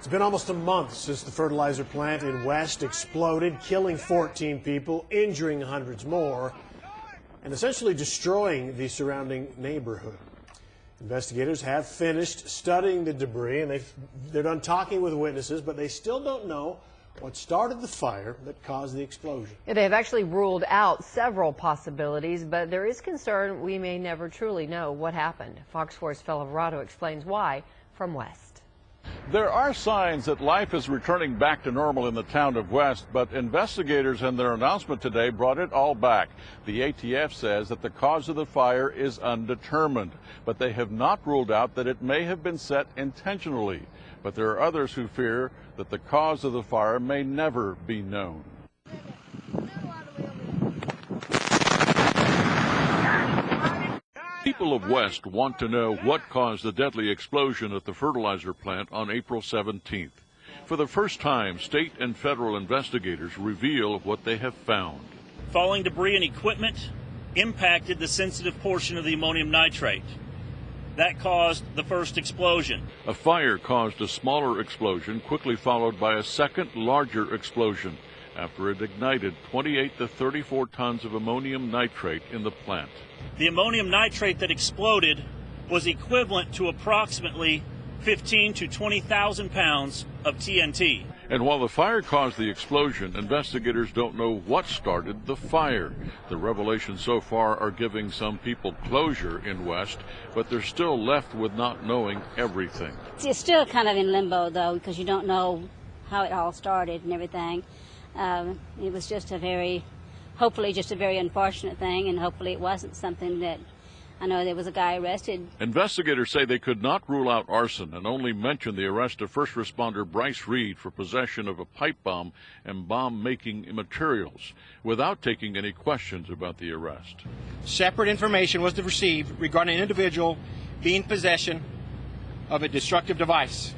It's been almost a month since the fertilizer plant in West exploded, killing 14 people, injuring hundreds more, and essentially destroying the surrounding neighborhood. Investigators have finished studying the debris, and they're done talking with witnesses, but they still don't know what started the fire that caused the explosion. They have actually ruled out several possibilities, but there is concern we may never truly know what happened. Fox 4's Phil Alvarado explains why from West. There are signs that life is returning back to normal in the town of West, but investigators in their announcement today brought it all back. The ATF says that the cause of the fire is undetermined, but they have not ruled out that it may have been set intentionally. But there are others who fear that the cause of the fire may never be known. People of West want to know what caused the deadly explosion at the fertilizer plant on April 17th. For the first time, state and federal investigators reveal what they have found. Falling debris and equipment impacted the sensitive portion of the ammonium nitrate. That caused the first explosion. A fire caused a smaller explosion, quickly followed by a second larger explosion after it ignited 28 to 34 tons of ammonium nitrate in the plant. The ammonium nitrate that exploded was equivalent to approximately 15 to 20,000 pounds of TNT. And while the fire caused the explosion, investigators don't know what started the fire. The revelations so far are giving some people closure in West, but they're still left with not knowing everything. It's still kind of in limbo, though, because you don't know how it all started and everything. It was just hopefully just a very unfortunate thing, and hopefully it wasn't something that, I know there was a guy arrested. Investigators say they could not rule out arson and only mention the arrest of first responder Bryce Reed for possession of a pipe bomb and bomb-making materials without taking any questions about the arrest. Separate information was received regarding an individual being in possession of a destructive device.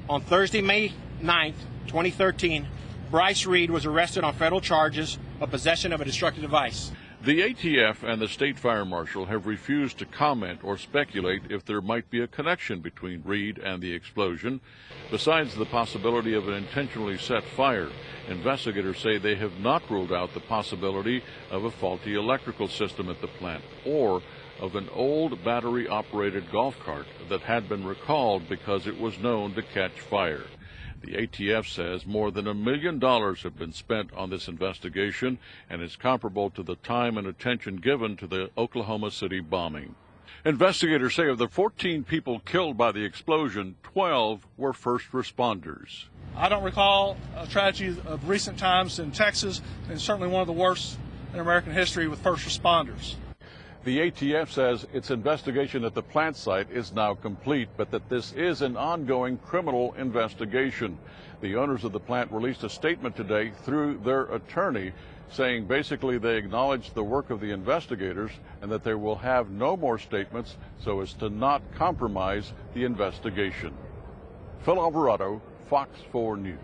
On Thursday, May 9th, 2013, Bryce Reed was arrested on federal charges of possession of a destructive device. The ATF and the state fire marshal have refused to comment or speculate if there might be a connection between Reed and the explosion. Besides the possibility of an intentionally set fire, investigators say they have not ruled out the possibility of a faulty electrical system at the plant or of an old battery-operated golf cart that had been recalled because it was known to catch fire. The ATF says more than $1 million have been spent on this investigation, and is comparable to the time and attention given to the Oklahoma City bombing. Investigators say of the 14 people killed by the explosion, 12 were first responders. I don't recall a tragedy of recent times in Texas, and certainly one of the worst in American history with first responders. The ATF says its investigation at the plant site is now complete, but that this is an ongoing criminal investigation. The owners of the plant released a statement today through their attorney saying basically they acknowledge the work of the investigators and that they will have no more statements so as to not compromise the investigation. Phil Alvarado, Fox 4 News.